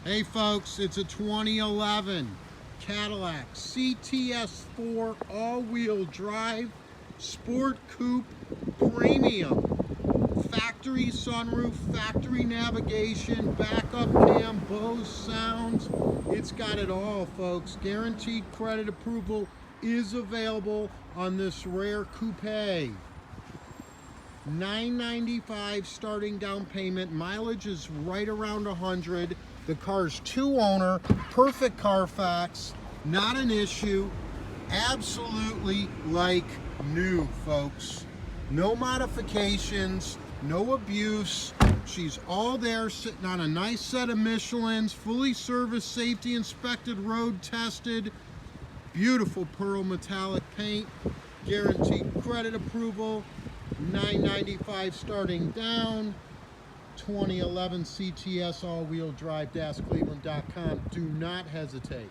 Hey folks, it's a 2011 Cadillac CTS 4 all-wheel drive Sport Coupe Premium. Factory sunroof, factory navigation, backup cam, Bose sounds. It's got it all, folks. Guaranteed credit approval is available on this rare coupe. $995 starting down payment. Mileage is right around 100. The car's 2-owner, perfect Carfax, not an issue. Absolutely like new, folks. No modifications, no abuse. She's all there sitting on a nice set of Michelins, fully serviced, safety inspected, road tested. Beautiful pearl metallic paint, guaranteed credit approval. $995 starting down. 2011 CTS all-wheel drive. DasCleveland.com. Do not hesitate.